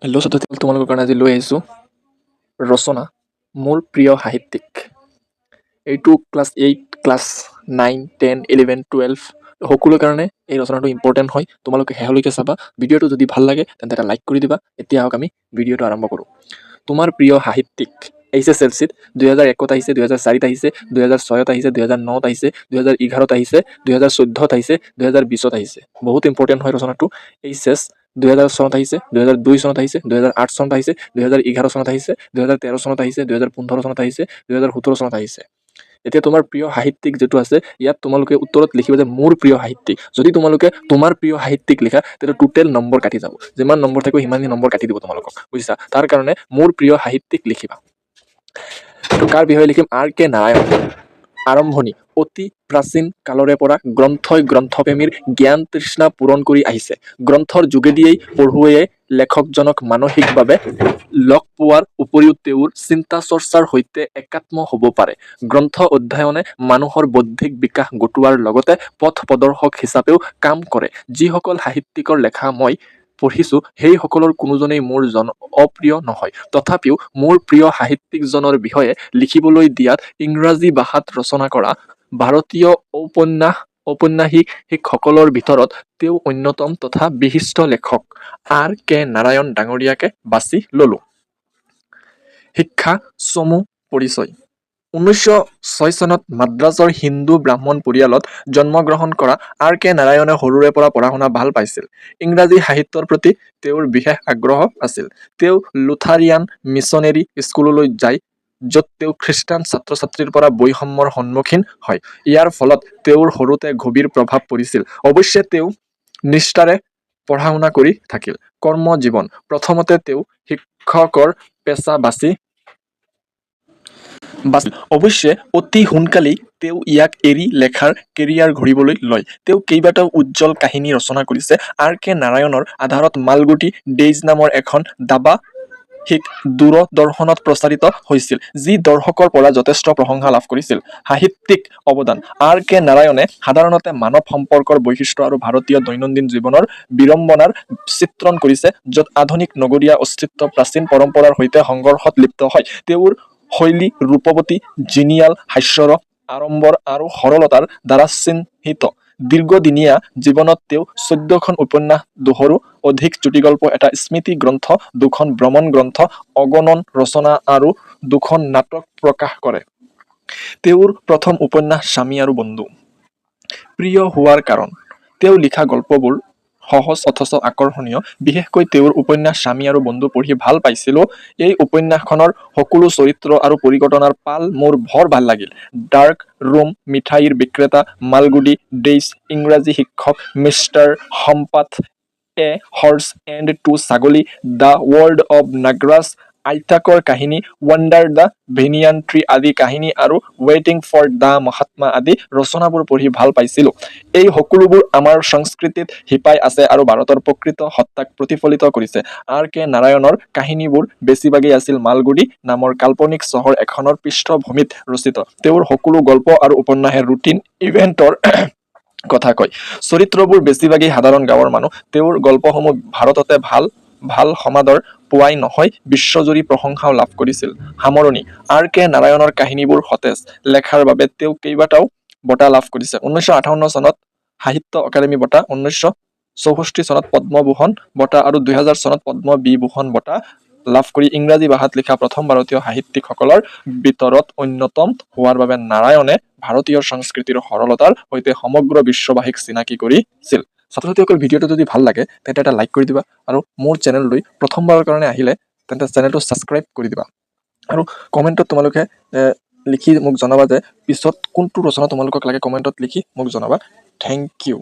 Hello' ছাত্ৰছাত্ৰী, তোমালোকৰ কাৰণে আজি লৈ আহিছোঁ ৰচনা মোৰ প্ৰিয় সাহিত্যিক। এইটো ক্লাছ 8, ক্লাছ 9, 10, 11, 12 সকলোৰে কাৰণে এই ৰচনাটো ইম্পৰ্টেণ্ট হয়। তোমালোকে শেষলৈকে চাবা। ভিডিঅ'টো যদি ভাল লাগে তেন্তে এটা লাইক কৰি দিবা। এতিয়া আহক আমি ভিডিঅ'টো আৰম্ভ কৰোঁ। তোমাৰ প্ৰিয় সাহিত্যিক আহিছে চেলচিত 2001 আহিছে, 2004 আহিছে, 2006 আহিছে, 2009 আহিছে, 2011 আহিছে, 2014 আহিছে, 2020 আহিছে। বহুত ইম্পৰ্টেণ্ট হয় ৰচনাটো। এই চেছ 2000 চনত আহিছে, 2002 চনত আহিছে, 2008 চনত আহিছে, 2011 চনত আহিছে, 2013 চনত আহিছে, 2015 চনত আহিছে, 2017 চনত আহিছে। এতিয়া তোমাৰ প্ৰিয় সাহিত্যিক যিটো আছে, ইয়াত তোমালোকে উত্তৰত লিখিবা যে মোৰ প্ৰিয় সাহিত্যিক। যদি তোমালোকে তোমাৰ প্ৰিয় সাহিত্যিক লিখা, তেতিয়া টোটেল নম্বৰ কাটি যাব। যিমান নম্বৰ থাকিব সিমানেই নম্বৰ কাটি দিব তোমালোকক, বুজিছা? তাৰ কাৰণে মোৰ প্ৰিয় সাহিত্যিক লিখিবা। তো কাৰ বিষয়ে লিখিম? R.K. নাৰায়ণ। আৰম্ভণি: অতি প্ৰাচীন কালৰে পৰা গ্ৰন্থই গ্ৰন্থপ্ৰেমীৰ জ্ঞান তৃষ্ণা পূৰণ কৰি আহিছে। গ্ৰন্থৰ যোগেদিয়েই পঢ়ুৱৈয়ে লেখকজনক মানসিকভাৱে লগ পোৱাৰ উপৰিও তেওঁৰ চিন্তা চৰ্চাৰ সৈতে একাত্ম হ'ব পাৰে। গ্ৰন্থ অধ্যয়নে মানুহৰ বৌদ্ধিক বিকাশ ঘটোৱাৰ লগতে পথ প্ৰদৰ্শক হিচাপেও কাম কৰে। যিসকল সাহিত্যিকৰ লেখা মই পঢ়িছোঁ, সেইসকলৰ কোনোজনেই মোৰ অপ্ৰিয় নহয়। তথাপিও মোৰ প্ৰিয় সাহিত্যিকজনৰ বিষয়ে লিখিবলৈ দিয়াত ইংৰাজী ভাষাত ৰচনা কৰা ভাৰতীয় ঔপন্যাসিকসকলৰ ভিতৰত তেওঁ অন্যতম তথা বিশিষ্ট লেখক R.K. নাৰায়ণ ডাঙৰীয়াকে বাছি ললোঁ। শিক্ষা চমু পৰিচয়: 1906 চনত মাদ্ৰাজৰ হিন্দু ব্ৰাহ্মণ পৰিয়ালত জন্মগ্ৰহণ কৰা R.K. নাৰায়ণে সৰুৰে পৰা পঢ়া-শুনা ভাল পাইছিল। ইংৰাজী সাহিত্যৰ প্ৰতি তেওঁৰ বিশেষ আগ্ৰহ আছিল। তেওঁ লুথাৰিয়ান মিছনেৰী স্কুললৈ যায়, য'ত তেওঁ খ্ৰীষ্টান ছাত্ৰ-ছাত্ৰীৰ পৰা বৈষম্যৰ সন্মুখীন হয়। ইয়াৰ ফলত তেওঁৰ সৰুতে গভীৰ প্ৰভাৱ পৰিছিল। অৱশ্যে তেওঁ নিষ্ঠাৰে পঢ়া-শুনা কৰি থাকিল। কৰ্মজীৱন: প্ৰথমতে তেওঁ শিক্ষকৰ পেছা বাছিল। অৱশ্যে অতি সোনকালেই তেওঁ ইয়াক এৰি লেখাৰ কেৰিয়াৰ গঢ়িবলৈ লয়। তেওঁ কেইবাটাও উজ্জ্বল কাহিনী ৰচনা কৰিছে। R.K. নাৰায়ণৰ আধাৰত মালগুটি ডেইজ নামৰ এখন ধাৰাবাহিক দূৰদৰ্শনত প্ৰচাৰিত হৈছিল, যি দৰ্শকৰ পৰা যথেষ্ট প্ৰশংসা লাভ কৰিছিল। সাহিত্যিক অৱদান: R.K. নাৰায়ণে সাধাৰণতে মানৱ সম্পৰ্কৰ বৈশিষ্ট্য আৰু ভাৰতীয় দৈনন্দিন জীৱনৰ বিড়ম্বনাৰ চিত্ৰণ কৰিছে, য'ত আধুনিক নগৰীয়া অস্তিত্ব প্ৰাচীন পৰম্পৰাৰ সৈতে সংঘৰ্ষত লিপ্ত হয়। তেওঁৰ শৈলী ৰূপৱতী, জিনিয়াল, হাস্যৰস, আড়ম্বৰ আৰু সৰলতাৰ দ্বাৰা চিহ্নিত। দীৰ্ঘদিনীয়া জীৱনত তেওঁ 14খন উপন্যাস, 200ৰো অধিক চুটিগল্প, এটা স্মৃতি গ্ৰন্থ, 2খন ভ্ৰমণ গ্ৰন্থ, অগণন ৰচনা আৰু 2খন নাটক প্ৰকাশ কৰে। তেওঁৰ প্ৰথম উপন্যাস স্বামী আৰু বন্ধু। প্ৰিয় হোৱাৰ কাৰণ: তেওঁ লিখা গল্পবোৰ সহজ অথচ আকৰ্ষণীয়। বিশেষকৈ তেওঁৰ উপন্যাস স্বামী আৰু বন্ধু পঢ়ি ভাল পাইছিলোঁ। এই উপন্যাসখনৰ সকলো চৰিত্ৰ আৰু পৰিঘটনাৰ পাল মোৰ বৰ ভাল লাগিল। ডাৰ্ক ৰুম, মিঠাইৰ বিক্ৰেতা, মালগুডি ডেইজ, ইংৰাজী শিক্ষক, mister Sampath, a horse and two ছাগলী, দ্য ৱৰ্ল্ড অৱ নাগৰাজ, আইতাকৰ কাহিনী, ৱাণ্ডাৰ দ্য বেনিয়ান ট্ৰী আদি কাহিনী আৰু ৱেইটিং ফৰ দ্য মহাত্মা আদি ৰচনাবোৰ পঢ়ি ভাল পাইছিলোঁ। এই সকলোবোৰ আমাৰ সংস্কৃতিত শিপাই আছে আৰু ভাৰতৰ প্ৰকৃত সত্তাক প্ৰতিফলিত কৰিছে। R.K. নাৰায়ণৰ কাহিনীবোৰ বেছিভাগেই আছিল মালগুডি নামৰ কাল্পনিক চহৰ এখনৰ পৃষ্ঠভূমিত ৰচিত। তেওঁৰ সকলো গল্প আৰু উপন্যাসে ৰুটিন ইভেণ্টৰ কথা কয়। চৰিত্ৰবোৰ বেছিভাগেই সাধাৰণ গাঁৱৰ মানুহ। তেওঁৰ গল্পসমূহ ভাৰততে ভাল সমাদৰ পোৱাই নহয়, বিশ্বজুৰি প্ৰশংসাও লাভ কৰিছিল। সামৰণি: R.K. নাৰায়ণৰ কাহিনীবোৰ সতেজ। লেখাৰ বাবে তেওঁ কেইবাটাও বঁটা লাভ কৰিছে। 1958 চনত সাহিত্য অকাডেমী বঁটা, 1964 চনত পদ্মভূষণ বঁটা আৰু 2000 চনত পদ্মবিভূষণ বঁটা লাভ কৰি ইংৰাজী ভাষাত লিখা প্ৰথম ভাৰতীয় সাহিত্যিকসকলৰ ভিতৰত অন্যতম হোৱাৰ বাবে নাৰায়ণে ভাৰতীয় সংস্কৃতিৰ সৰলতাৰ সৈতে সমগ্ৰ বিশ্ববাসীক চিনাকি কৰিছিল। ছাত্ৰ-ছাত্ৰীসকল, ভিডিঅ'টো যদি ভাল লাগে তেন্তে এটা লাইক কৰি দিবা আৰু মোৰ চেনেললৈ প্ৰথমবাৰৰ কাৰণে আহিলে তেন্তে চেনেলটো ছাবস্ক্ৰাইব কৰি দিবা আৰু কমেণ্টত তোমালোকে লিখি মোক জনাবা যে পিছত কোনটো ৰচনা তোমালোকক লাগে। কমেণ্টত লিখি মোক জনাবা। Thank U.